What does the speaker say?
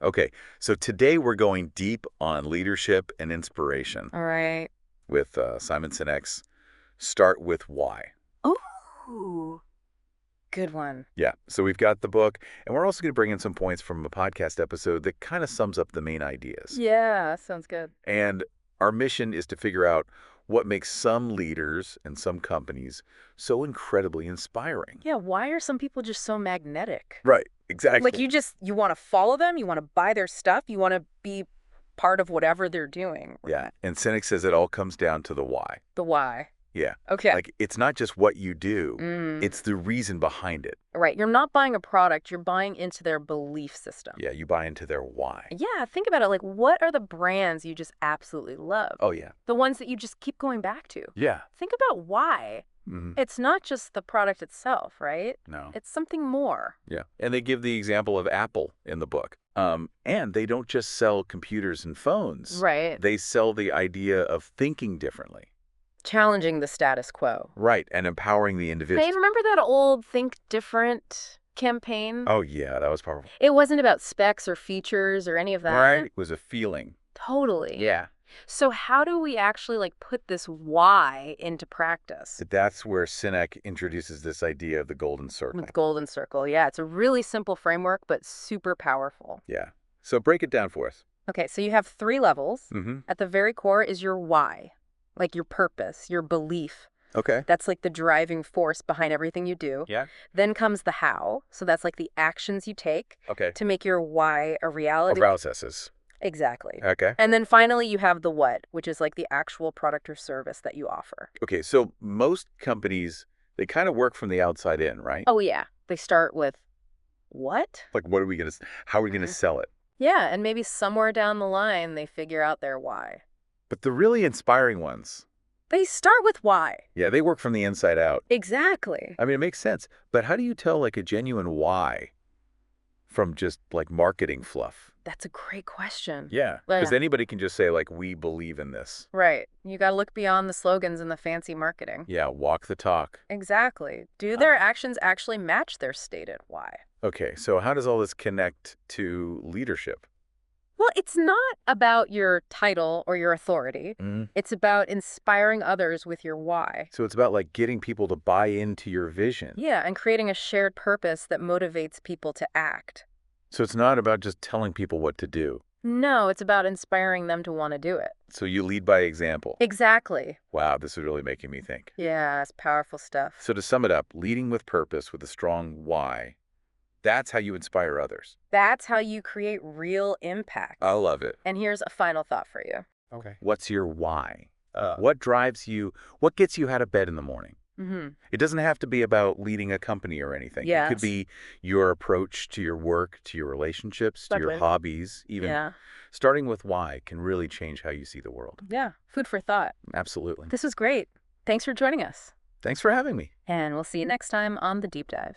Okay, so today we're going deep on leadership and inspiration All right. with Simon Sinek's Start with Why. Ooh, good one. Yeah, so we've got the book, and we're also going to bring in some points from a podcast episode that kind of sums up the main ideas. Yeah, that sounds good. And our mission is to figure out what makes some leaders and some companies so incredibly inspiring. Yeah, why are some people just so magnetic? Right, Like exactly. you want to follow them, you want to buy their stuff, you want to be part of whatever they're doing. Yeah, and Sinek says it all comes down to the why. The why. Yeah, Okay. like it's not just what you do, Mm, it's the reason behind it. right. You're not buying a product, you're buying into their belief system. Yeah, you buy into their why. Yeah, think about it. Like, what are the brands you just absolutely love? Oh, yeah. The ones that you just keep going back to. Yeah. Think about why. It's not just the product itself, right? No. It's something more. Yeah. And they give the example of Apple in the book. And they don't just sell computers and phones. Right. They sell the idea of thinking differently. Challenging the status quo. Right. And empowering the individual. Hey, remember that old Think Different campaign? Oh, yeah. That was powerful. It wasn't about specs or features or any of that. Right. It was a feeling. Totally. Yeah. So how do we actually put this why into practice? That's where Sinek introduces this idea of the golden circle. With Golden Circle. Yeah, it's a really simple framework, but super powerful. Yeah. So break it down for us. Okay, so you have 3 levels. Mm-hmm. At the very core is your why, like your purpose, your belief. Okay. That's like the driving force behind everything you do. Yeah. Then comes the how. So that's like the actions you take Okay. to make your why a reality. Processes. Exactly. Okay. And then finally you have the what, which is like the actual product or service that you offer. Okay. So most companies, they kind of work from the outside in, right? Oh yeah, they start with what? Like, what are we going to, how are we going to sell it? Yeah, and maybe somewhere down the line they figure out their why. But the really inspiring ones, They start with why. yeah, they work from the inside out. Exactly. I mean, it makes sense. But how do you tell like a genuine why from just like marketing fluff? That's a great question. Yeah. Well, Because yeah. anybody can just say like, we believe in this. Right. You got to look beyond the slogans and the fancy marketing. Yeah. Walk the talk. Exactly. Do their actions actually match their stated why? Okay. So how does all this connect to leadership? Well, it's not about your title or your authority. It's about inspiring others with your why. So it's about like getting people to buy into your vision. Yeah, and creating a shared purpose that motivates people to act. So it's not about just telling people what to do. No, it's about inspiring them to want to do it. So you lead by example. Exactly. Wow, this is really making me think. Yeah, it's powerful stuff. So to sum it up, leading with purpose with a strong why, that's how you inspire others. That's how you create real impact. I love it. And here's a final thought for you. Okay. What's your why? What drives you? What gets you out of bed in the morning? Mm-hmm. It doesn't have to be about leading a company or anything. It could Yes. be your approach to your work, to your relationships, to your Exactly. hobbies. Even Yeah. starting with why can really change how you see the world. Yeah. Food for thought. Absolutely. This was great. Thanks for joining us. Thanks for having me. And we'll see you next time on The Deep Dive.